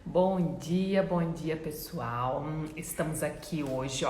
Bom dia pessoal. Estamos aqui hoje,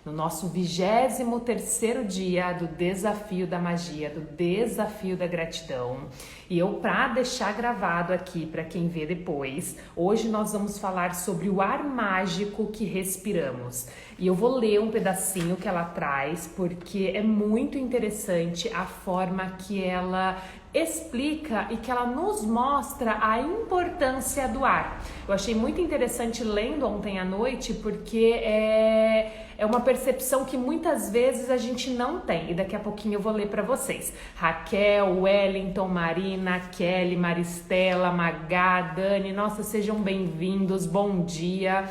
no nosso 23º dia do Desafio da Magia, do Desafio da Gratidão. E para deixar gravado aqui para quem vê depois, hoje nós vamos falar sobre o ar mágico que respiramos. E eu vou ler um pedacinho que ela traz, porque é muito interessante a forma que ela explica e que ela nos mostra a importância do ar. Eu achei muito interessante lendo ontem à noite, porque é uma percepção que muitas vezes a gente não tem, e daqui a pouquinho eu vou ler para vocês. Raquel, Wellington, Marina, Kelly, Maristela, Magá, Dani, nossa, sejam bem-vindos, bom dia.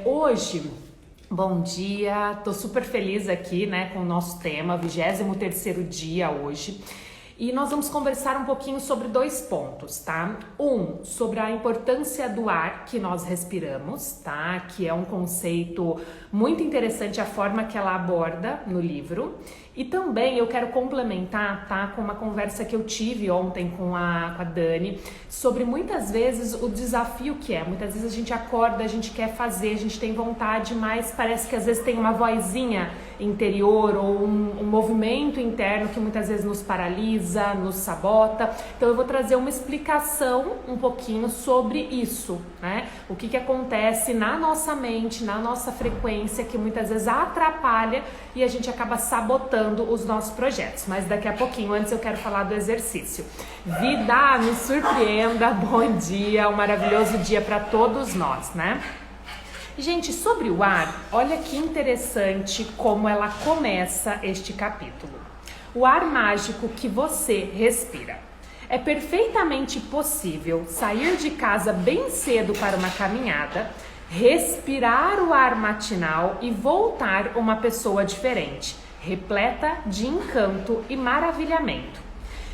Hoje, bom dia, tô super feliz aqui, com o nosso tema, 23º dia hoje. E nós vamos conversar um pouquinho sobre 2 pontos, tá? Sobre a importância do ar que nós respiramos, tá? Que é um conceito muito interessante a forma que ela aborda no livro. E também eu quero complementar, tá? Com uma conversa que eu tive ontem com a Dani, sobre muitas vezes o desafio que é. Muitas vezes a gente acorda, a gente quer fazer, a gente tem vontade, mas parece que às vezes tem uma vozinha interior ou um movimento interno que muitas vezes nos paralisa, nos sabota. Então eu vou trazer uma explicação um pouquinho sobre isso, né? O que acontece na nossa mente, na nossa frequência, que muitas vezes atrapalha e a gente acaba sabotando os nossos projetos. Mas daqui a pouquinho, antes eu quero falar do exercício. Vida, me surpreenda, bom dia, um maravilhoso dia para todos nós, né? Gente, sobre o ar, olha que interessante como ela começa este capítulo. O ar mágico que você respira. É perfeitamente possível sair de casa bem cedo para uma caminhada, respirar o ar matinal e voltar uma pessoa diferente, repleta de encanto e maravilhamento.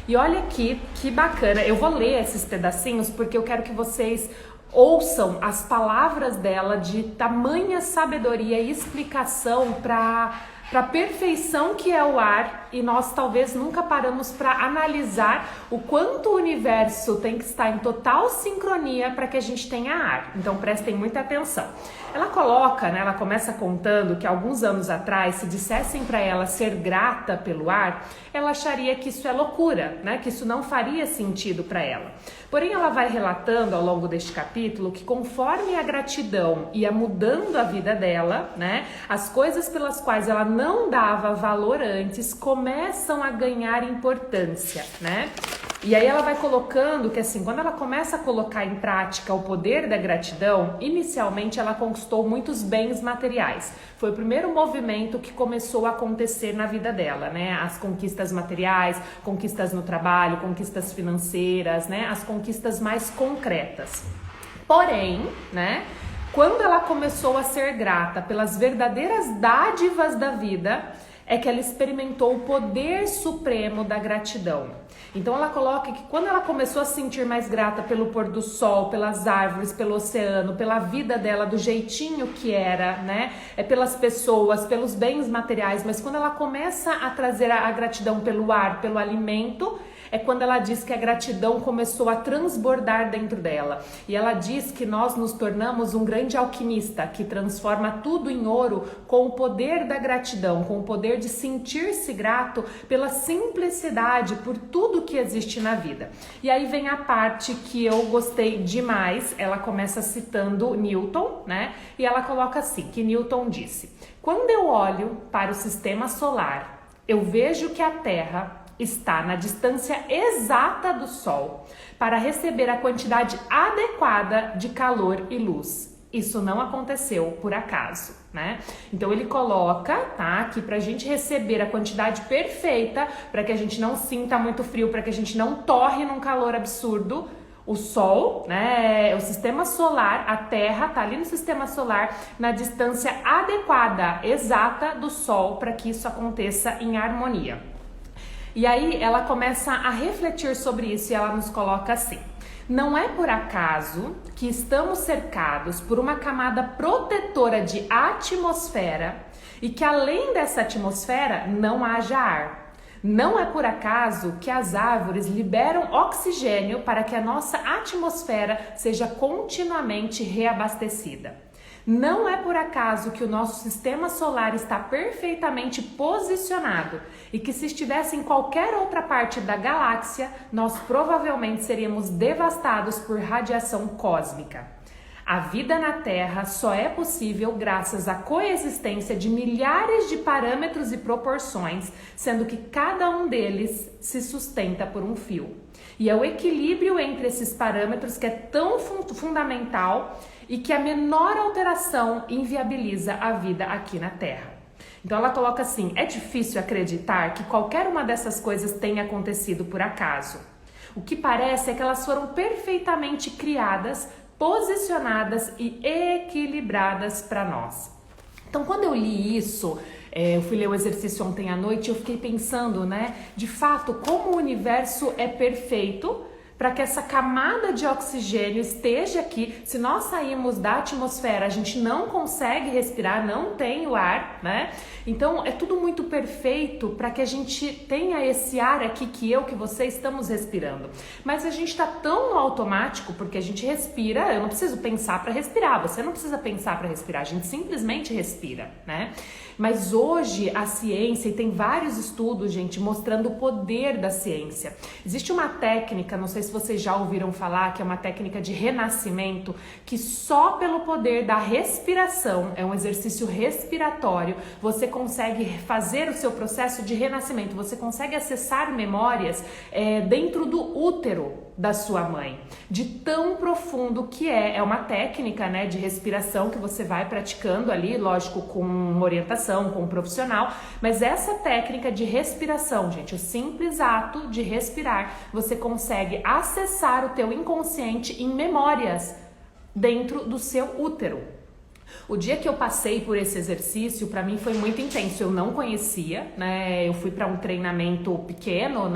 E olha aqui que bacana, eu vou ler esses pedacinhos porque eu quero que vocês ouçam as palavras dela de tamanha sabedoria e explicação para a perfeição que é o ar, e nós talvez nunca paramos para analisar o quanto o universo tem que estar em total sincronia para que a gente tenha ar. Então prestem muita atenção. Ela coloca, ela começa contando que alguns anos atrás, se dissessem para ela ser grata pelo ar, ela acharia que isso é loucura, que isso não faria sentido para ela. Porém, ela vai relatando ao longo deste capítulo que conforme a gratidão ia mudando a vida dela, as coisas pelas quais ela não dava valor antes começam a ganhar importância, E aí ela vai colocando que assim, quando ela começa a colocar em prática o poder da gratidão, inicialmente ela conquistou muitos bens materiais. Foi o primeiro movimento que começou a acontecer na vida dela, As conquistas materiais, conquistas no trabalho, conquistas financeiras, As conquistas mais concretas. Porém, quando ela começou a ser grata pelas verdadeiras dádivas da vida, é que ela experimentou o poder supremo da gratidão. Então ela coloca que quando ela começou a se sentir mais grata pelo pôr do sol, pelas árvores, pelo oceano, pela vida dela, do jeitinho que era, pelas pessoas, pelos bens materiais, mas quando ela começa a trazer a gratidão pelo ar, pelo alimento, é quando ela diz que a gratidão começou a transbordar dentro dela. E ela diz que nós nos tornamos um grande alquimista que transforma tudo em ouro com o poder da gratidão, com o poder de sentir-se grato pela simplicidade, por tudo que existe na vida. E aí vem a parte que eu gostei demais. Ela começa citando Newton, E ela coloca assim, que Newton disse: quando eu olho para o sistema solar, eu vejo que a Terra está na distância exata do Sol para receber a quantidade adequada de calor e luz. Isso não aconteceu por acaso, Então ele coloca, que pra gente receber a quantidade perfeita, para que a gente não sinta muito frio, para que a gente não torre num calor absurdo, o Sol, o sistema solar, a Terra tá ali no sistema solar, na distância adequada, exata do Sol, para que isso aconteça em harmonia. E aí ela começa a refletir sobre isso e ela nos coloca assim: não é por acaso que estamos cercados por uma camada protetora de atmosfera e que além dessa atmosfera não haja ar. Não é por acaso que as árvores liberam oxigênio para que a nossa atmosfera seja continuamente reabastecida. Não é por acaso que o nosso sistema solar está perfeitamente posicionado e que se estivesse em qualquer outra parte da galáxia, nós provavelmente seríamos devastados por radiação cósmica. A vida na Terra só é possível graças à coexistência de milhares de parâmetros e proporções, sendo que cada um deles se sustenta por um fio. E é o equilíbrio entre esses parâmetros que é tão fundamental e que a menor alteração inviabiliza a vida aqui na Terra. Então ela coloca assim: é difícil acreditar que qualquer uma dessas coisas tenha acontecido por acaso. O que parece é que elas foram perfeitamente criadas, posicionadas e equilibradas para nós. Então, quando eu li isso, eu fui ler o exercício ontem à noite e eu fiquei pensando, de fato, como o universo é perfeito para que essa camada de oxigênio esteja aqui. Se nós sairmos da atmosfera, a gente não consegue respirar, não tem o ar, Então, é tudo muito perfeito para que a gente tenha esse ar aqui que você estamos respirando. Mas a gente está tão no automático, porque a gente respira, eu não preciso pensar para respirar, você não precisa pensar para respirar, a gente simplesmente respira, Mas hoje a ciência, e tem vários estudos, gente, mostrando o poder da ciência. Existe uma técnica, não sei se vocês já ouviram falar, que é uma técnica de renascimento, que só pelo poder da respiração, é um exercício respiratório, você consegue fazer o seu processo de renascimento, você consegue acessar memórias dentro do útero da sua mãe, de tão profundo que é uma técnica, de respiração que você vai praticando ali, lógico, com uma orientação, com um profissional, mas essa técnica de respiração, gente, o simples ato de respirar, você consegue acessar o teu inconsciente em memórias dentro do seu útero. O dia que eu passei por esse exercício, para mim foi muito intenso. Eu não conhecia, Eu fui para um treinamento pequeno,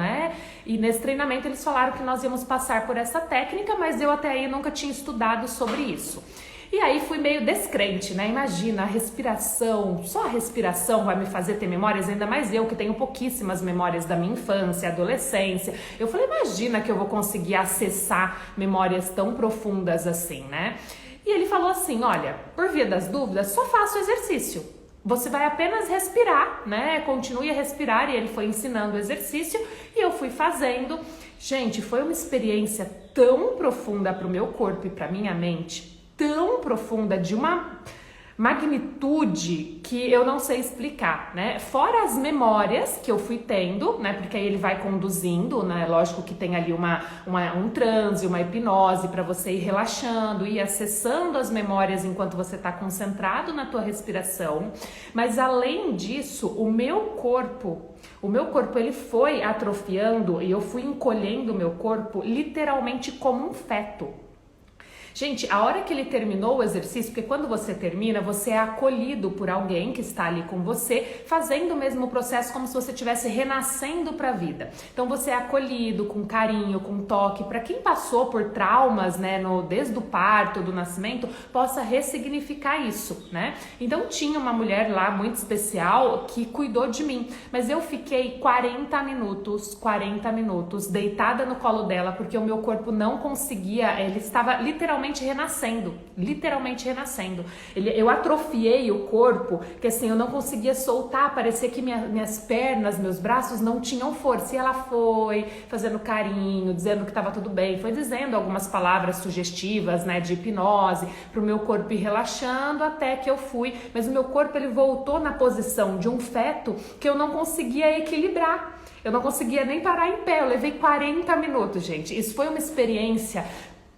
E nesse treinamento eles falaram que nós íamos passar por essa técnica, mas eu até aí nunca tinha estudado sobre isso. E aí fui meio descrente, Imagina, a respiração, só a respiração vai me fazer ter memórias, ainda mais eu que tenho pouquíssimas memórias da minha infância, adolescência. Eu falei, imagina que eu vou conseguir acessar memórias tão profundas assim, E ele falou assim, olha, por via das dúvidas, só faça o exercício. Você vai apenas respirar, Continue a respirar, e ele foi ensinando o exercício e eu fui fazendo. Gente, foi uma experiência tão profunda para o meu corpo e para minha mente, tão profunda, de uma magnitude que eu não sei explicar, Fora as memórias que eu fui tendo, Porque aí ele vai conduzindo, Lógico que tem ali um transe, uma hipnose para você ir relaxando, ir acessando as memórias enquanto você está concentrado na tua respiração. Mas além disso, o meu corpo ele foi atrofiando e eu fui encolhendo o meu corpo literalmente como um feto. Gente, a hora que ele terminou o exercício, porque quando você termina, você é acolhido por alguém que está ali com você, fazendo o mesmo processo como se você estivesse renascendo para a vida. Então você é acolhido com carinho, com toque, para quem passou por traumas, desde o parto, do nascimento, possa ressignificar isso, Então tinha uma mulher lá muito especial que cuidou de mim, mas eu fiquei 40 minutos deitada no colo dela, porque o meu corpo não conseguia, ele estava literalmente renascendo. Eu atrofiei o corpo, que assim, eu não conseguia soltar, parecia que minhas pernas, meus braços não tinham força, e ela foi fazendo carinho, dizendo que estava tudo bem, foi dizendo algumas palavras sugestivas, de hipnose, para o meu corpo ir relaxando, até que eu fui, mas o meu corpo ele voltou na posição de um feto que eu não conseguia equilibrar. Eu não conseguia nem parar em pé, eu levei 40 minutos, gente. Isso foi uma experiência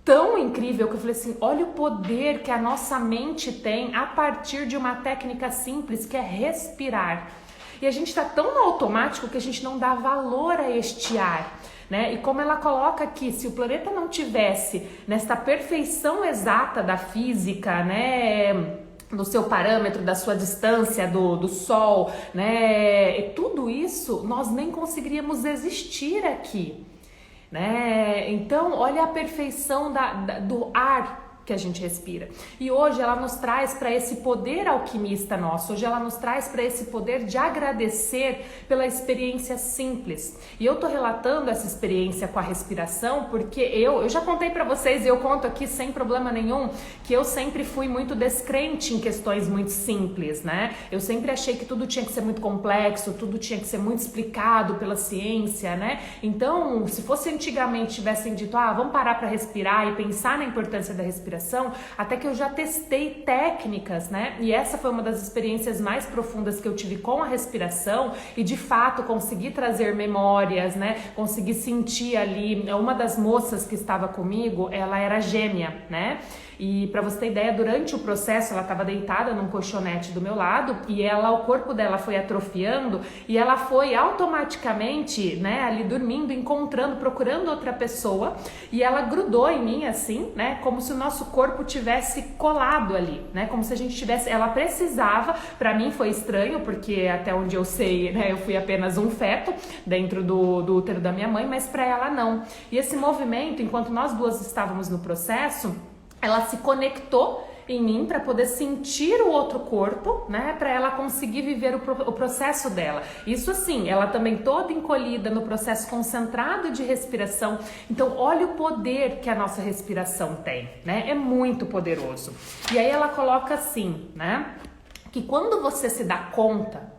tão incrível que eu falei assim, olha o poder que a nossa mente tem a partir de uma técnica simples que é respirar. E a gente está tão no automático que a gente não dá valor a este ar, E como ela coloca aqui, se o planeta não tivesse nesta perfeição exata da física, do seu parâmetro, da sua distância do Sol, e tudo isso, nós nem conseguiríamos existir aqui. Então, olha a perfeição do ar, que a gente respira. E hoje ela nos traz para esse poder alquimista nosso, hoje ela nos traz para esse poder de agradecer pela experiência simples. E eu tô relatando essa experiência com a respiração porque eu já contei para vocês, e eu conto aqui sem problema nenhum, que eu sempre fui muito descrente em questões muito simples, né? Eu sempre achei que tudo tinha que ser muito complexo, tudo tinha que ser muito explicado pela ciência, né? Então, se fosse antigamente tivessem dito, vamos parar para respirar e pensar na importância da respiração, até que eu já testei técnicas, né? E essa foi uma das experiências mais profundas que eu tive com a respiração e de fato consegui trazer memórias, né? Consegui sentir ali, uma das moças que estava comigo, ela era gêmea, né? E para você ter ideia, durante o processo ela estava deitada num colchonete do meu lado e o corpo dela foi atrofiando e ela foi automaticamente, né, ali dormindo, procurando outra pessoa e ela grudou em mim assim, né, como se o nosso corpo tivesse colado ali, né, como se a gente tivesse, ela precisava, para mim foi estranho porque até onde eu sei, né, eu fui apenas um feto dentro do útero da minha mãe, mas para ela não. E esse movimento, enquanto nós duas estávamos no processo, ela se conectou em mim para poder sentir o outro corpo, né, para ela conseguir viver o processo dela. Isso assim, ela também toda encolhida no processo concentrado de respiração. Então, olha o poder que a nossa respiração tem, né? É muito poderoso. E aí ela coloca assim, né, que quando você se dá conta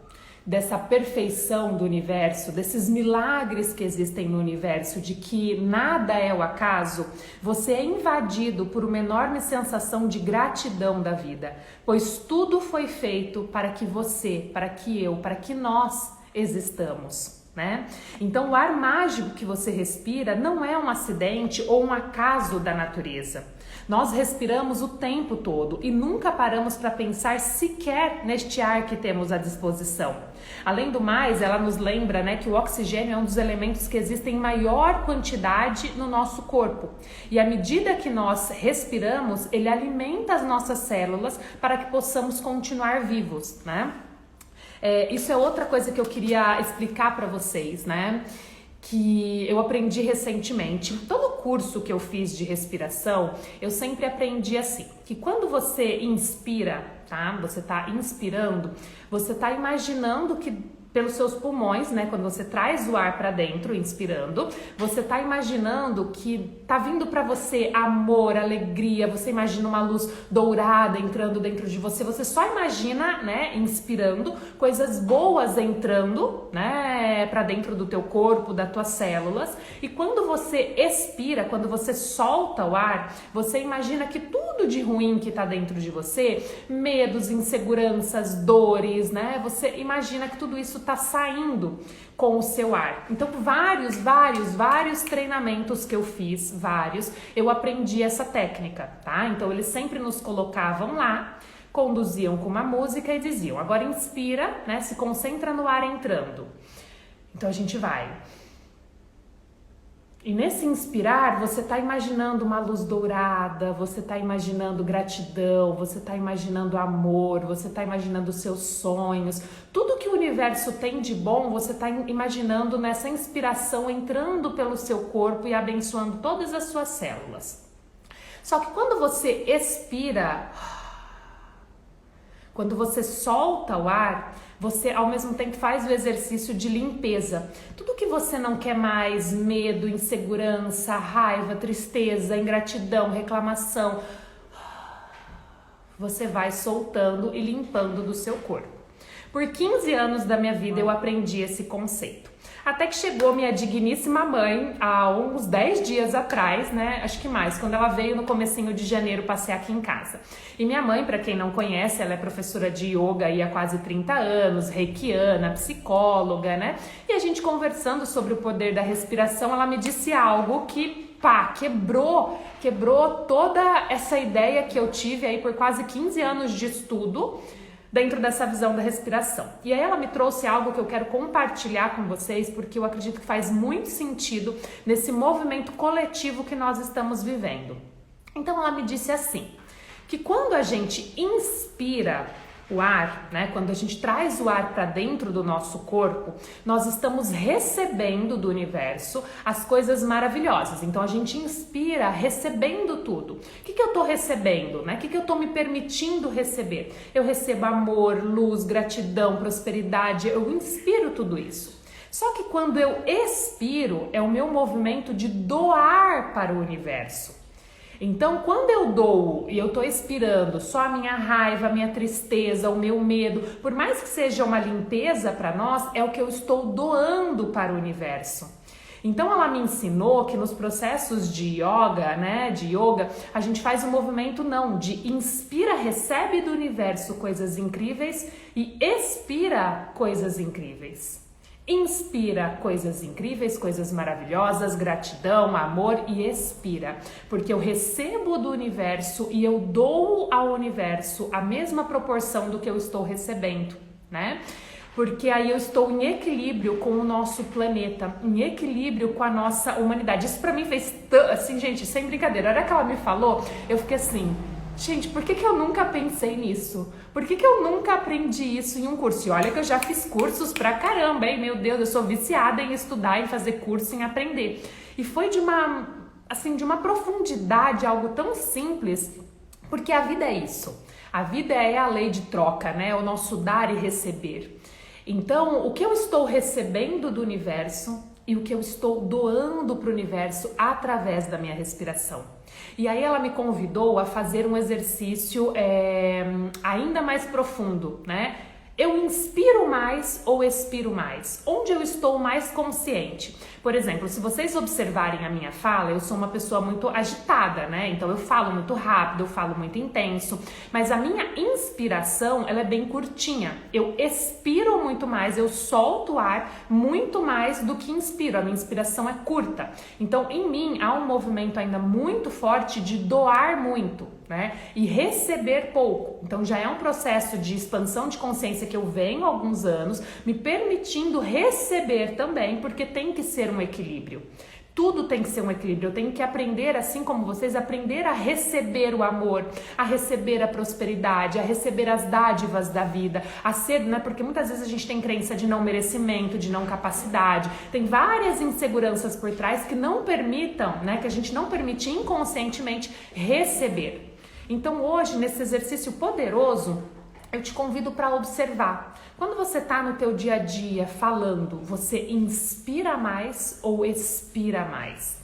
dessa perfeição do universo, desses milagres que existem no universo, de que nada é o acaso, você é invadido por uma enorme sensação de gratidão da vida, pois tudo foi feito para que você, para que eu, para que nós existamos. Né? Então o ar mágico que você respira não é um acidente ou um acaso da natureza. Nós respiramos o tempo todo e nunca paramos para pensar sequer neste ar que temos à disposição. Além do mais, ela nos lembra, né, que o oxigênio é um dos elementos que existem em maior quantidade no nosso corpo. E à medida que nós respiramos, ele alimenta as nossas células para que possamos continuar vivos, né? Isso é outra coisa que eu queria explicar para vocês, né? Que eu aprendi recentemente. Todo curso que eu fiz de respiração, eu sempre aprendi assim, que quando você inspira, tá? Você tá inspirando, você tá imaginando que pelos seus pulmões, né, quando você traz o ar para dentro, inspirando, você tá imaginando que tá vindo para você amor, alegria, você imagina uma luz dourada entrando dentro de você, você só imagina, né, inspirando, coisas boas entrando, né, para dentro do teu corpo, das tuas células, e quando você expira, quando você solta o ar, você imagina que tudo de ruim que tá dentro de você, medos, inseguranças, dores, né, você imagina que tudo isso tá saindo com o seu ar. Então vários treinamentos que eu fiz, eu aprendi essa técnica, tá? Então eles sempre nos colocavam lá, conduziam com uma música e diziam, agora inspira, né? Se concentra no ar entrando. Então a gente vai. E nesse inspirar, você está imaginando uma luz dourada, você está imaginando gratidão, você está imaginando amor, você está imaginando seus sonhos. Tudo que o universo tem de bom, você está imaginando nessa inspiração entrando pelo seu corpo e abençoando todas as suas células. Só que quando você expira, quando você solta o ar, você ao mesmo tempo faz o exercício de limpeza. Tudo que você não quer mais, medo, insegurança, raiva, tristeza, ingratidão, reclamação, você vai soltando e limpando do seu corpo. Por 15 anos da minha vida eu aprendi esse conceito. Até que chegou minha digníssima mãe, há uns 10 dias atrás, né? Acho que mais, quando ela veio no comecinho de janeiro passear aqui em casa. E minha mãe, para quem não conhece, ela é professora de yoga aí há quase 30 anos, reikiana, psicóloga, né? E a gente conversando sobre o poder da respiração, ela me disse algo que, quebrou toda essa ideia que eu tive aí por quase 15 anos de estudo, dentro dessa visão da respiração. E aí ela me trouxe algo que eu quero compartilhar com vocês, porque eu acredito que faz muito sentido nesse movimento coletivo que nós estamos vivendo. Então ela me disse assim, que quando a gente inspira, O ar, né? Quando a gente traz o ar para dentro do nosso corpo, nós estamos recebendo do universo as coisas maravilhosas. Então a gente inspira recebendo tudo. O que eu estou recebendo, né? O que eu estou me permitindo receber? Eu recebo amor, luz, gratidão, prosperidade. Eu inspiro tudo isso. Só que quando eu expiro, é o meu movimento de doar para o universo. Então, quando eu dou e eu tô expirando só a minha raiva, a minha tristeza, o meu medo, por mais que seja uma limpeza para nós, é o que eu estou doando para o universo. Então, ela me ensinou que nos processos de yoga, né, a gente faz um movimento de inspira, recebe do universo coisas incríveis e expira coisas incríveis. Inspira coisas incríveis, coisas maravilhosas, gratidão, amor e expira, porque eu recebo do universo e eu dou ao universo a mesma proporção do que eu estou recebendo, né? Porque aí eu estou em equilíbrio com o nosso planeta, em equilíbrio com a nossa humanidade. Isso pra mim fez assim, gente, sem brincadeira. A hora que ela me falou, eu fiquei assim, gente, por que eu nunca pensei nisso? Por que eu nunca aprendi isso em um curso? E olha que eu já fiz cursos pra caramba, hein? Meu Deus, eu sou viciada em estudar, em fazer curso, em aprender. E foi de uma profundidade, algo tão simples, porque a vida é isso. A vida é a lei de troca, né? O nosso dar e receber. Então, o que eu estou recebendo do universo e o que eu estou doando para o universo através da minha respiração. E aí ela me convidou a fazer um exercício ainda mais profundo, né? Eu inspiro mais ou expiro mais? Onde eu estou mais consciente? Por exemplo, se vocês observarem a minha fala, eu sou uma pessoa muito agitada, né? Então eu falo muito rápido, eu falo muito intenso, mas a minha inspiração, ela é bem curtinha. Eu expiro muito mais, eu solto o ar muito mais do que inspiro. A minha inspiração é curta. Então, em mim, há um movimento ainda muito forte de doar muito, né? E receber pouco. Então já é um processo de expansão de consciência que eu venho há alguns anos, me permitindo receber também, porque tem que ser um equilíbrio. Tudo tem que ser um equilíbrio. Eu tenho que aprender, assim como vocês, aprender a receber o amor, a receber a prosperidade, a receber as dádivas da vida, a ser, né? Porque muitas vezes a gente tem crença de não merecimento, de não capacidade. Tem várias inseguranças por trás que não permitam, né? Que a gente não permite inconscientemente receber. Então hoje, nesse exercício poderoso, eu te convido para observar. Quando você está no teu dia a dia falando, você inspira mais ou expira mais?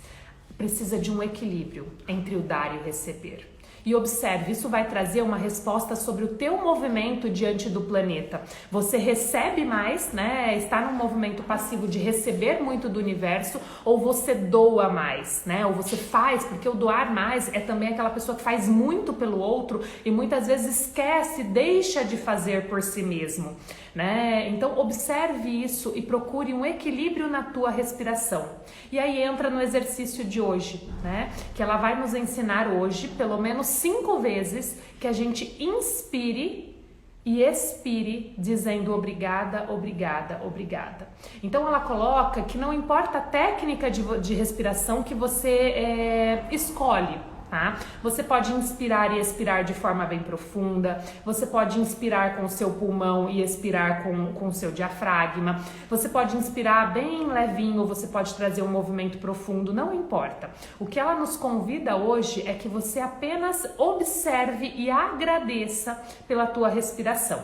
Precisa de um equilíbrio entre o dar e o receber. E observe, isso vai trazer uma resposta sobre o teu movimento diante do planeta. Você recebe mais, né? Está num movimento passivo de receber muito do universo, ou você doa mais, né? Ou você faz, porque o doar mais é também aquela pessoa que faz muito pelo outro e muitas vezes esquece, deixa de fazer por si mesmo, né? Então observe isso e procure um equilíbrio na tua respiração. E aí entra no exercício de hoje, né? Que ela vai nos ensinar hoje, pelo menos 5 vezes, que a gente inspire e expire dizendo obrigada, obrigada, obrigada. Então ela coloca que não importa a técnica de respiração que você escolhe, tá? Você pode inspirar e expirar de forma bem profunda, você pode inspirar com o seu pulmão e expirar com o seu diafragma, você pode inspirar bem levinho, você pode trazer um movimento profundo, não importa. O que ela nos convida hoje é que você apenas observe e agradeça pela tua respiração.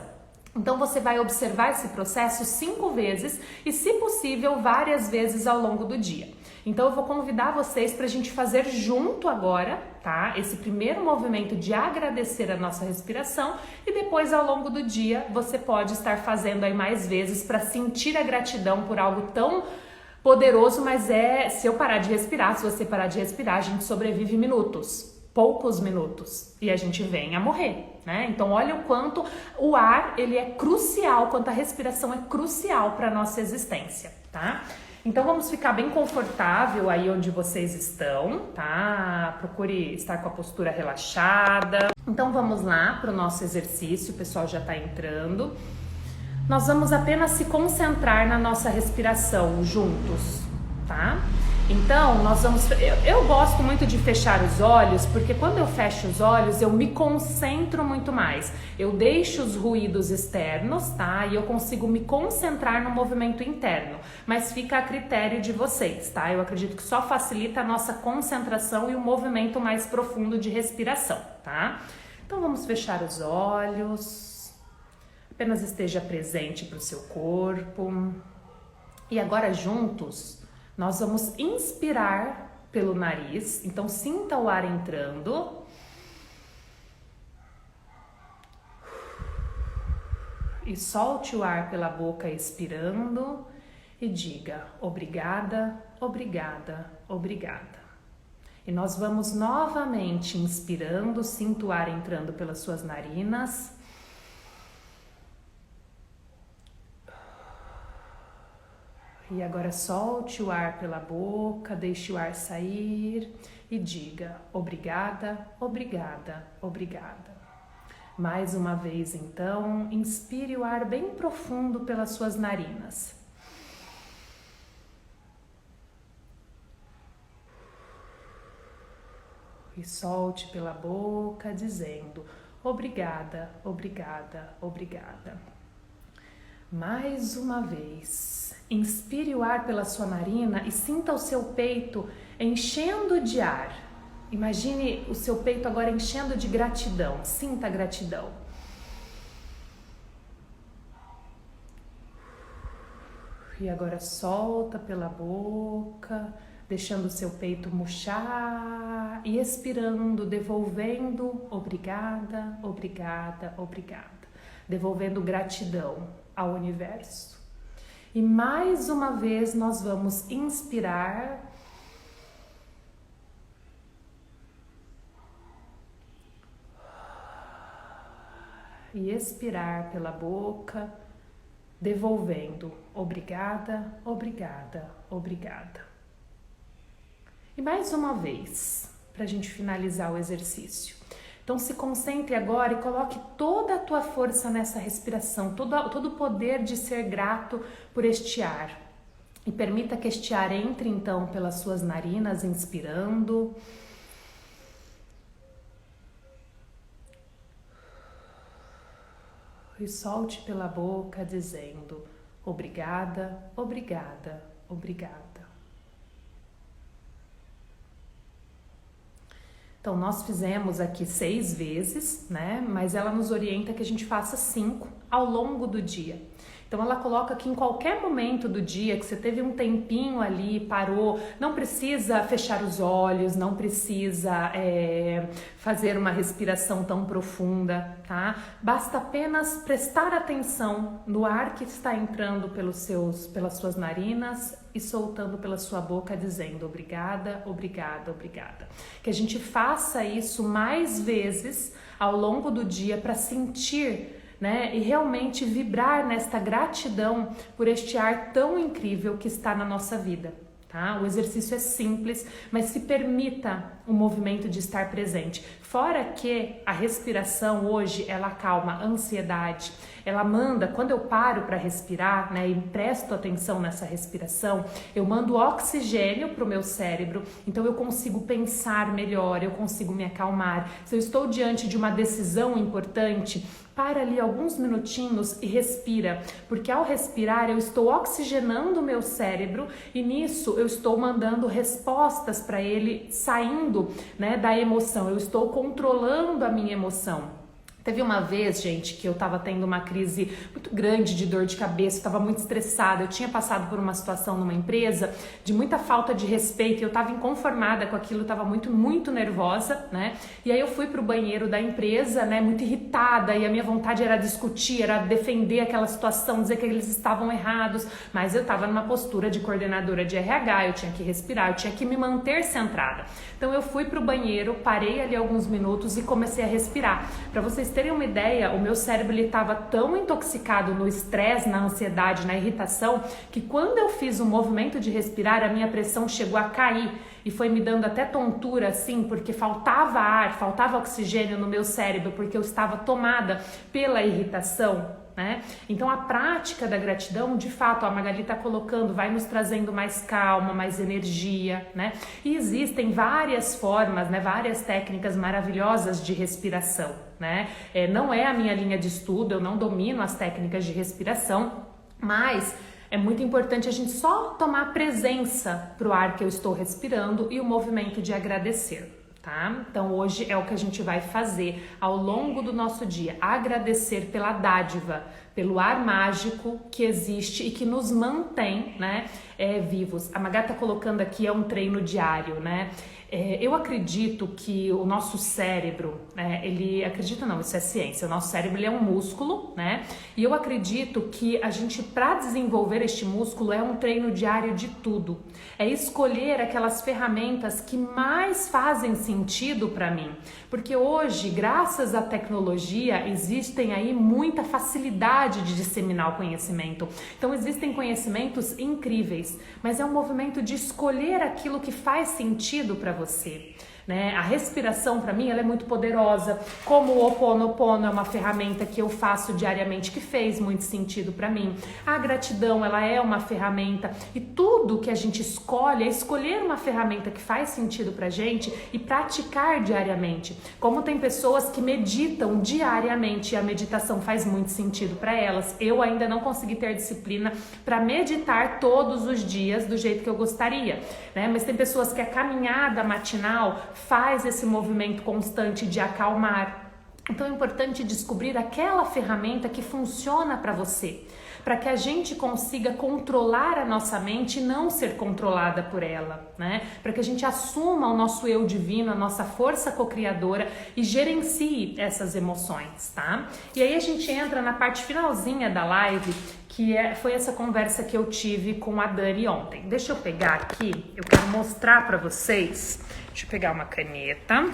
Então você vai observar esse processo 5 vezes e, se possível, várias vezes ao longo do dia. Então eu vou convidar vocês para a gente fazer junto agora, tá? Esse primeiro movimento de agradecer a nossa respiração e depois ao longo do dia você pode estar fazendo aí mais vezes para sentir a gratidão por algo tão poderoso, mas se eu parar de respirar, se você parar de respirar, a gente sobrevive minutos, poucos minutos, e a gente vem a morrer, né? Então olha o quanto o ar, ele é crucial, quanto a respiração é crucial para a nossa existência, tá? Então vamos ficar bem confortável aí onde vocês estão, tá? Procure estar com a postura relaxada. Então vamos lá para o nosso exercício, o pessoal já está entrando. Nós vamos apenas se concentrar na nossa respiração juntos, tá? Então, nós vamos. Eu gosto muito de fechar os olhos, porque quando eu fecho os olhos, eu me concentro muito mais. Eu deixo os ruídos externos, tá? E eu consigo me concentrar no movimento interno. Mas fica a critério de vocês, tá? Eu acredito que só facilita a nossa concentração e o movimento mais profundo de respiração, tá? Então, vamos fechar os olhos. Apenas esteja presente para o seu corpo. E agora, juntos, nós vamos inspirar pelo nariz, então sinta o ar entrando. E solte o ar pela boca expirando e diga obrigada, obrigada, obrigada. E nós vamos novamente inspirando, sinta o ar entrando pelas suas narinas. E agora solte o ar pela boca, deixe o ar sair e diga obrigada, obrigada, obrigada. Mais uma vez então, inspire o ar bem profundo pelas suas narinas. E solte pela boca dizendo obrigada, obrigada, obrigada. Mais uma vez, inspire o ar pela sua narina e sinta o seu peito enchendo de ar. Imagine o seu peito agora enchendo de gratidão, sinta a gratidão. E agora solta pela boca, deixando o seu peito murchar e expirando, devolvendo obrigada, obrigada, obrigada. Devolvendo gratidão ao universo. E mais uma vez nós vamos inspirar e expirar pela boca, devolvendo obrigada, obrigada, obrigada. E mais uma vez, para a gente finalizar o exercício. Então se concentre agora e coloque toda a tua força nessa respiração, todo o poder de ser grato por este ar. E permita que este ar entre então pelas suas narinas, inspirando. E solte pela boca dizendo obrigada, obrigada, obrigada. Então, nós fizemos aqui 6 vezes, né? Mas ela nos orienta que a gente faça 5 ao longo do dia. Então, ela coloca que em qualquer momento do dia que você teve um tempinho ali, parou, não precisa fechar os olhos, não precisa fazer uma respiração tão profunda, tá? Basta apenas prestar atenção no ar que está entrando pelas suas narinas e soltando pela sua boca, dizendo obrigada, obrigada, obrigada. Que a gente faça isso mais vezes ao longo do dia para sentir, né, e realmente vibrar nesta gratidão por este ar tão incrível que está na nossa vida, tá? O exercício é simples, mas se permita o movimento de estar presente. Fora que a respiração hoje, ela acalma a ansiedade, ela manda, quando eu paro para respirar, né, e presto atenção nessa respiração, eu mando oxigênio para o meu cérebro, então eu consigo pensar melhor, eu consigo me acalmar. Se eu estou diante de uma decisão importante, para ali alguns minutinhos e respira, porque ao respirar eu estou oxigenando o meu cérebro e nisso eu estou mandando respostas para ele saindo, né, da emoção, eu estou controlando a minha emoção. Teve uma vez, gente, que eu tava tendo uma crise muito grande de dor de cabeça, eu tava muito estressada, eu tinha passado por uma situação numa empresa de muita falta de respeito, eu tava inconformada com aquilo, eu tava muito nervosa, né? E aí eu fui pro banheiro da empresa, né, muito irritada, e a minha vontade era discutir, era defender aquela situação, dizer que eles estavam errados, mas eu tava numa postura de coordenadora de RH, eu tinha que respirar, eu tinha que me manter centrada. Então eu fui pro banheiro, parei ali alguns minutos e comecei a respirar. Para vocês terem uma ideia, o meu cérebro estava tão intoxicado no estresse, na ansiedade, na irritação, que quando eu fiz o movimento de respirar, a minha pressão chegou a cair e foi me dando até tontura assim, porque faltava ar, faltava oxigênio no meu cérebro, porque eu estava tomada pela irritação. né? Então a prática da gratidão, de fato, a Magali está colocando, vai nos trazendo mais calma, mais energia, né? E existem várias formas, né? Várias técnicas maravilhosas de respiração, né? Não é a minha linha de estudo, eu não domino as técnicas de respiração, mas é muito importante a gente só tomar presença para o ar que eu estou respirando e o movimento de agradecer. Tá? Então hoje é o que a gente vai fazer ao longo do nosso dia, agradecer pela dádiva, pelo ar mágico que existe e que nos mantém, né, vivos. A Magá tá colocando aqui, é um treino diário, né? Eu acredito que o nosso cérebro, isso é ciência, o nosso cérebro ele é um músculo, né? E eu acredito que a gente, para desenvolver este músculo, é um treino diário de tudo. É escolher aquelas ferramentas que mais fazem sentido para mim. Porque hoje, graças à tecnologia, existem aí muita facilidade de disseminar o conhecimento. Então existem conhecimentos incríveis, mas é um movimento de escolher aquilo que faz sentido para você. Né? A respiração, para mim, ela é muito poderosa. Como o Ho'oponopono é uma ferramenta que eu faço diariamente, que fez muito sentido para mim. A gratidão, ela é uma ferramenta. E tudo que a gente escolhe é escolher uma ferramenta que faz sentido pra gente e praticar diariamente. Como tem pessoas que meditam diariamente e a meditação faz muito sentido para elas. Eu ainda não consegui ter disciplina para meditar todos os dias do jeito que eu gostaria, né? Mas tem pessoas que a caminhada matinal faz esse movimento constante de acalmar. Então é importante descobrir aquela ferramenta que funciona para você, para que a gente consiga controlar a nossa mente e não ser controlada por ela, né? Para que a gente assuma o nosso eu divino, a nossa força cocriadora e gerencie essas emoções, tá? E aí a gente entra na parte finalzinha da live, que foi essa conversa que eu tive com a Dani ontem. Deixa eu pegar aqui, eu quero mostrar para vocês. Deixa eu pegar uma caneta,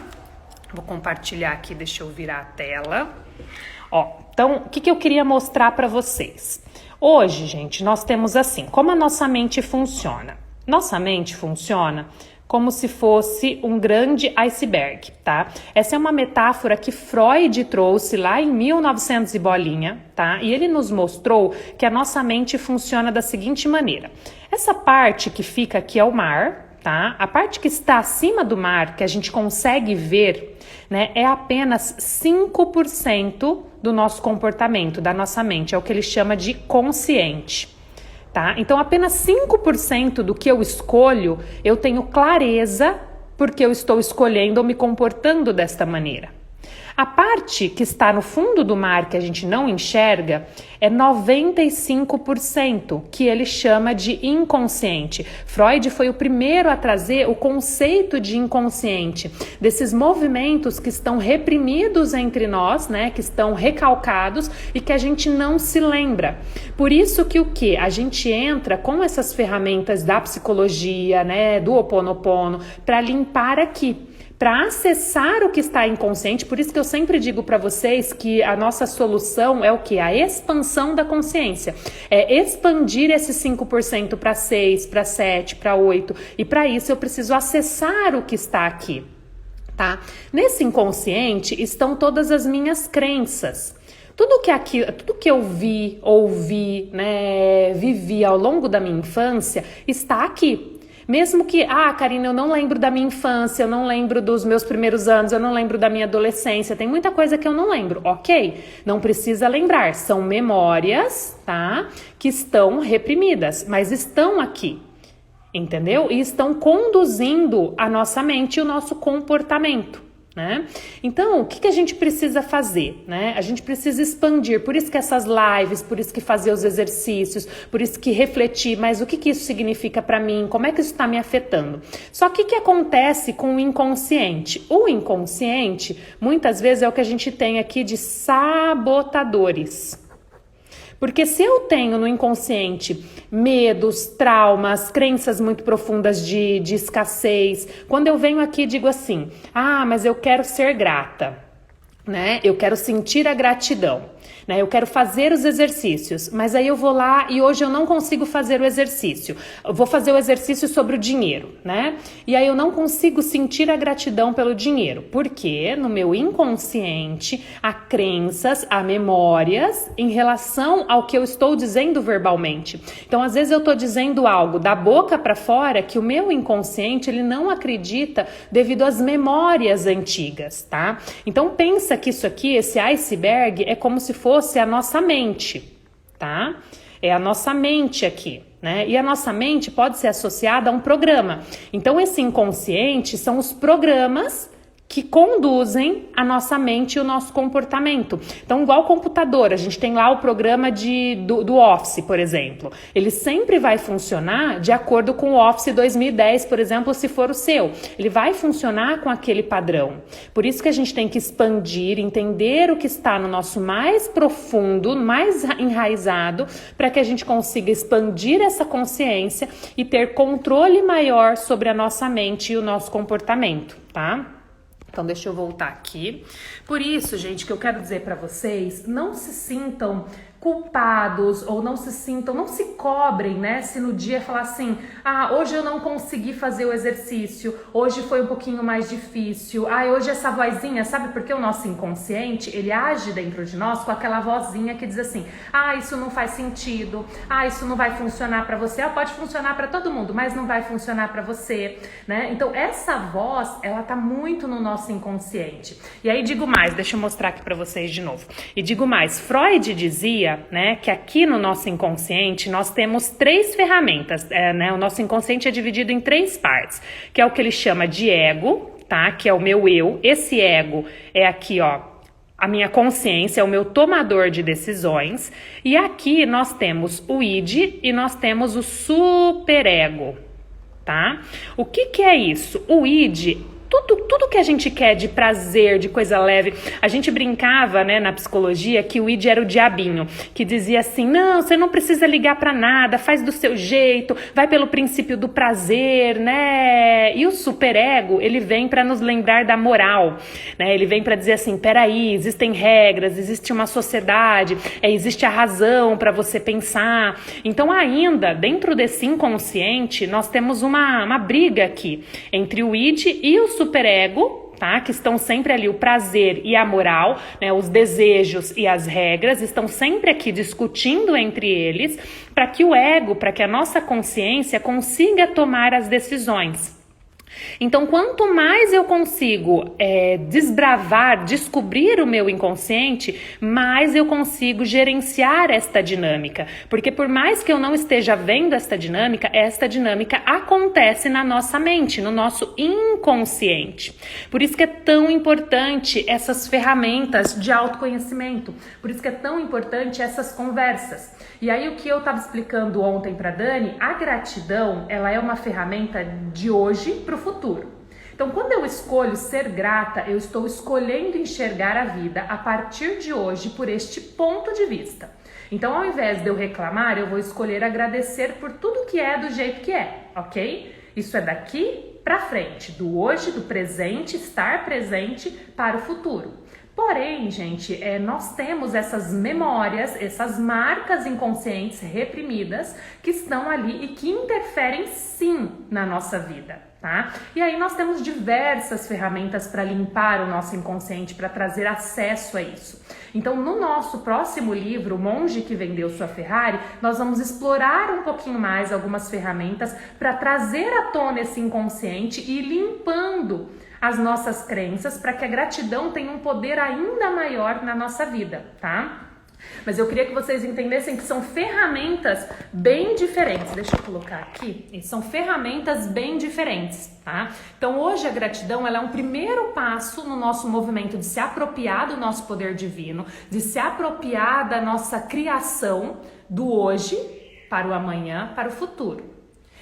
vou compartilhar aqui, deixa eu virar a tela. Então, o que eu queria mostrar para vocês? Hoje, gente, nós temos assim, como a nossa mente funciona? Nossa mente funciona como se fosse um grande iceberg, tá? Essa é uma metáfora que Freud trouxe lá em 1900 e bolinha, tá? E ele nos mostrou que a nossa mente funciona da seguinte maneira. Essa parte que fica aqui é o mar, tá? A parte que está acima do mar, que a gente consegue ver, né, é apenas 5% do nosso comportamento, da nossa mente. É o que ele chama de consciente, tá? Então, apenas 5% do que eu escolho, eu tenho clareza porque eu estou escolhendo ou me comportando desta maneira. A parte que está no fundo do mar, que a gente não enxerga, é 95%, que ele chama de inconsciente. Freud foi o primeiro a trazer o conceito de inconsciente, desses movimentos que estão reprimidos entre nós, né, que estão recalcados e que a gente não se lembra. Por isso que a gente entra com essas ferramentas da psicologia, né, do Ho'oponopono, para limpar aqui, para acessar o que está inconsciente. Por isso que eu sempre digo para vocês que a nossa solução é o quê? A expansão da consciência. É expandir esses 5% para 6, para 7, para 8. E para isso eu preciso acessar o que está aqui, tá? Nesse inconsciente estão todas as minhas crenças. Tudo que eu vi, ouvi, né, vivi ao longo da minha infância está aqui. Mesmo que, Karina, eu não lembro da minha infância, eu não lembro dos meus primeiros anos, eu não lembro da minha adolescência, tem muita coisa que eu não lembro, ok? Não precisa lembrar, são memórias, tá? Que estão reprimidas, mas estão aqui, entendeu? E estão conduzindo a nossa mente e o nosso comportamento, né? Então, o que a gente precisa fazer, né? A gente precisa expandir, por isso que essas lives, por isso que fazer os exercícios, por isso que refletir, mas o que isso significa para mim, como é que isso está me afetando? Só que o que acontece com o inconsciente? O inconsciente, muitas vezes, é o que a gente tem aqui de sabotadores. Porque se eu tenho no inconsciente medos, traumas, crenças muito profundas de escassez, quando eu venho aqui e digo assim, mas eu quero ser grata. né? Eu quero sentir a gratidão, né? Eu quero fazer os exercícios, mas aí eu vou lá e hoje eu não consigo fazer o exercício. Eu vou fazer o exercício sobre o dinheiro, né? E aí eu não consigo sentir a gratidão pelo dinheiro, porque no meu inconsciente há crenças, há memórias em relação ao que eu estou dizendo verbalmente. Então, às vezes eu estou dizendo algo da boca para fora que o meu inconsciente ele não acredita devido às memórias antigas, tá? Então pensa que isso aqui, esse iceberg, é como se fosse a nossa mente, tá? É a nossa mente aqui, né? E a nossa mente pode ser associada a um programa. Então esse inconsciente são os programas que conduzem a nossa mente e o nosso comportamento. Então, igual computador, a gente tem lá o programa do Office, por exemplo. Ele sempre vai funcionar de acordo com o Office 2010, por exemplo, se for o seu. Ele vai funcionar com aquele padrão. Por isso que a gente tem que expandir, entender o que está no nosso mais profundo, mais enraizado, para que a gente consiga expandir essa consciência e ter controle maior sobre a nossa mente e o nosso comportamento, tá? Então, deixa eu voltar aqui. Por isso, gente, que eu quero dizer para vocês, não se sintam culpados ou não se cobrem, né? Se no dia falar assim, hoje eu não consegui fazer o exercício, hoje foi um pouquinho mais difícil, hoje essa vozinha, sabe por que o nosso inconsciente, ele age dentro de nós com aquela vozinha que diz assim, isso não faz sentido, isso não vai funcionar para você, pode funcionar para todo mundo, mas não vai funcionar para você, né? Então, essa voz, ela tá muito no nosso inconsciente. E aí, digo mais, deixa eu mostrar aqui para vocês de novo. E digo mais, Freud dizia, né, que aqui no nosso inconsciente nós temos 3 ferramentas, né? O nosso inconsciente é dividido em 3 partes, que é o que ele chama de ego, tá? Que é o meu eu. Esse ego é aqui, ó, a minha consciência, é o meu tomador de decisões. E aqui nós temos o id e nós temos o superego, tá? O que é isso? O id, tudo que a gente quer de prazer, de coisa leve. A gente brincava, né, na psicologia que o id era o diabinho, que dizia assim, não, você não precisa ligar pra nada, faz do seu jeito, vai pelo princípio do prazer, né? E o superego, ele vem para nos lembrar da moral, né? Ele vem para dizer assim, peraí, existem regras, existe uma sociedade, existe a razão para você pensar. Então ainda, dentro desse inconsciente, nós temos uma briga aqui entre o id e o superego, tá? Que estão sempre ali, o prazer e a moral, né? Os desejos e as regras estão sempre aqui discutindo entre eles para que o ego, para que a nossa consciência consiga tomar as decisões. Então, quanto mais eu consigo desbravar, descobrir o meu inconsciente, mais eu consigo gerenciar esta dinâmica. Porque por mais que eu não esteja vendo esta dinâmica acontece na nossa mente, no nosso inconsciente. Por isso que é tão importante essas ferramentas de autoconhecimento. Por isso que é tão importante essas conversas. E aí o que eu estava explicando ontem para Dani, a gratidão, ela é uma ferramenta de hoje para o futuro. Então, quando eu escolho ser grata, eu estou escolhendo enxergar a vida a partir de hoje por este ponto de vista. Então, ao invés de eu reclamar, eu vou escolher agradecer por tudo que é do jeito que é, ok? Isso é daqui para frente, do hoje, do presente, estar presente para o futuro. Porém, gente, nós temos essas memórias, essas marcas inconscientes reprimidas que estão ali e que interferem sim na nossa vida, tá? E aí nós temos diversas ferramentas para limpar o nosso inconsciente, para trazer acesso a isso. Então, no nosso próximo livro, O Monge que Vendeu Sua Ferrari, nós vamos explorar um pouquinho mais algumas ferramentas para trazer à tona esse inconsciente e ir limpando as nossas crenças para que a gratidão tenha um poder ainda maior na nossa vida, tá? Mas eu queria que vocês entendessem que são ferramentas bem diferentes. Deixa eu colocar aqui. São ferramentas bem diferentes, tá? Então, hoje a gratidão, ela é um primeiro passo no nosso movimento de se apropriar do nosso poder divino, de se apropriar da nossa criação do hoje para o amanhã, para o futuro.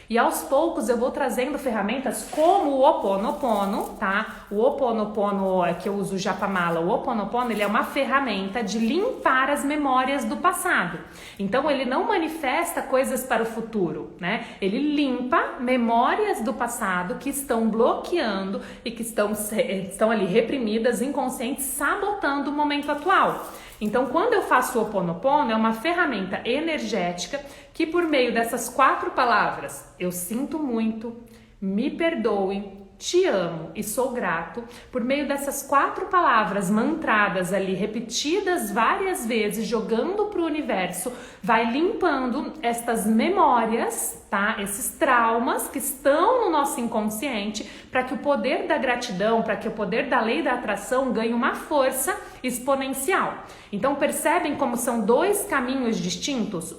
E aos poucos eu vou trazendo ferramentas como o Ho'oponopono, tá? O Ho'oponopono que eu uso o Japamala, o Ho'oponopono, ele é uma ferramenta de limpar as memórias do passado. Então ele não manifesta coisas para o futuro, né? Ele limpa memórias do passado que estão bloqueando e que estão ali reprimidas, inconscientes, sabotando o momento atual. Então, quando eu faço o Ho'oponopono, é uma ferramenta energética que, por meio dessas 4 palavras, eu sinto muito, me perdoe, te amo e sou grato, por meio dessas 4 palavras mantradas ali, repetidas várias vezes, jogando para o universo, vai limpando estas memórias, tá? Esses traumas que estão no nosso inconsciente, para que o poder da gratidão, para que o poder da lei da atração ganhe uma força exponencial. Então percebem como são 2 caminhos distintos?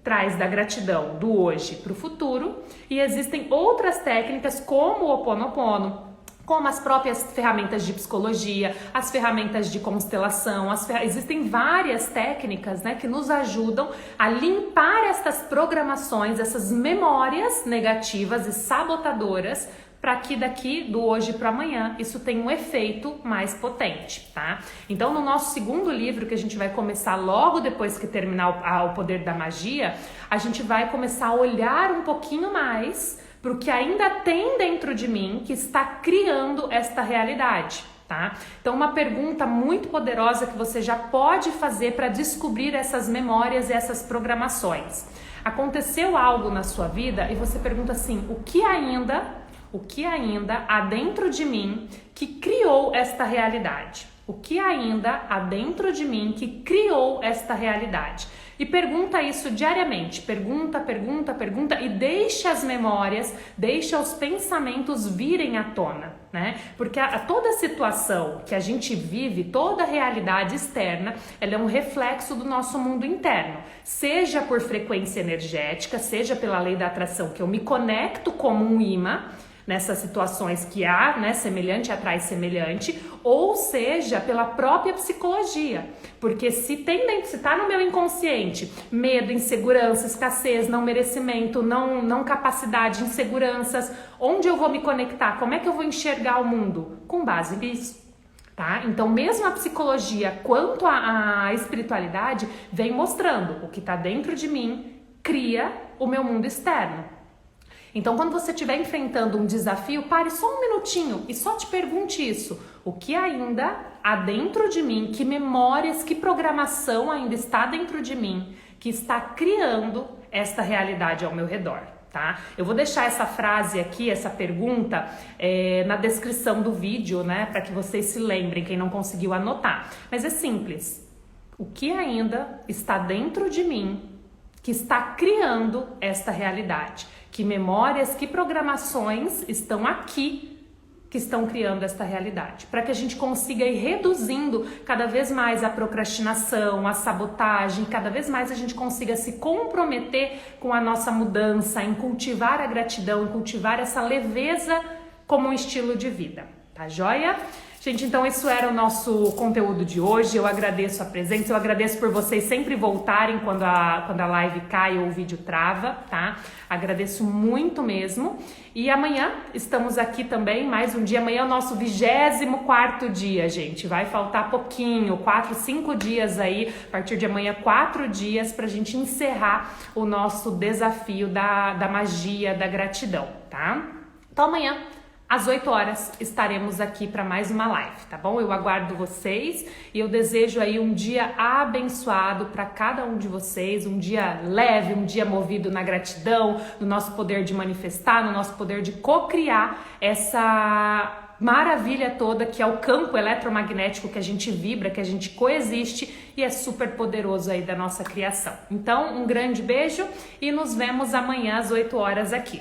Traz da gratidão do hoje para o futuro, e existem outras técnicas como o Ho'oponopono, como as próprias ferramentas de psicologia, as ferramentas de constelação, existem várias técnicas, né, que nos ajudam a limpar essas programações, essas memórias negativas e sabotadoras, para que daqui do hoje para amanhã isso tenha um efeito mais potente, tá? Então, no nosso segundo livro, que a gente vai começar logo depois que terminar o Poder da Magia, a gente vai começar a olhar um pouquinho mais para o que ainda tem dentro de mim que está criando esta realidade, tá? Então, uma pergunta muito poderosa que você já pode fazer para descobrir essas memórias e essas programações. Aconteceu algo na sua vida e você pergunta assim: o que ainda há dentro de mim que criou esta realidade? O que ainda há dentro de mim que criou esta realidade? E pergunta isso diariamente, pergunta e deixa as memórias, deixa os pensamentos virem à tona, né? Porque toda situação que a gente vive, toda realidade externa, ela é um reflexo do nosso mundo interno. Seja por frequência energética, seja pela lei da atração, que eu me conecto como um imã, nessas situações que há, né, semelhante atrai semelhante, ou seja, pela própria psicologia, porque se tá no meu inconsciente medo, insegurança, escassez, não merecimento, não capacidade, inseguranças, onde eu vou me conectar? Como é que eu vou enxergar o mundo? Com base nisso. Tá? Então, mesmo a psicologia quanto a espiritualidade vem mostrando o que está dentro de mim cria o meu mundo externo. Então, quando você estiver enfrentando um desafio, pare só um minutinho e só te pergunte isso: o que ainda há dentro de mim, que memórias, que programação ainda está dentro de mim, que está criando esta realidade ao meu redor, tá? Eu vou deixar essa frase aqui, essa pergunta, na descrição do vídeo, né, para que vocês se lembrem, quem não conseguiu anotar. Mas é simples: o que ainda está dentro de mim que está criando esta realidade? Que memórias, que programações estão aqui que estão criando esta realidade? Para que a gente consiga ir reduzindo cada vez mais a procrastinação, a sabotagem, cada vez mais a gente consiga se comprometer com a nossa mudança, em cultivar a gratidão, em cultivar essa leveza como um estilo de vida. Tá joia? Gente, então isso era o nosso conteúdo de hoje. Eu agradeço a presença, eu agradeço por vocês sempre voltarem quando a live cai ou o vídeo trava, tá? Agradeço muito mesmo. E amanhã estamos aqui também, mais um dia. Amanhã é o nosso 24º dia, gente. Vai faltar pouquinho, 4, 5 dias aí, a partir de amanhã, 4 dias pra gente encerrar o nosso desafio da magia, da gratidão, tá? Então amanhã, às 8 horas, estaremos aqui para mais uma live, tá bom? Eu aguardo vocês e eu desejo aí um dia abençoado para cada um de vocês, um dia leve, um dia movido na gratidão, no nosso poder de manifestar, no nosso poder de co-criar essa maravilha toda que é o campo eletromagnético que a gente vibra, que a gente coexiste e é super poderoso aí da nossa criação. Então, um grande beijo e nos vemos amanhã às 8 horas aqui.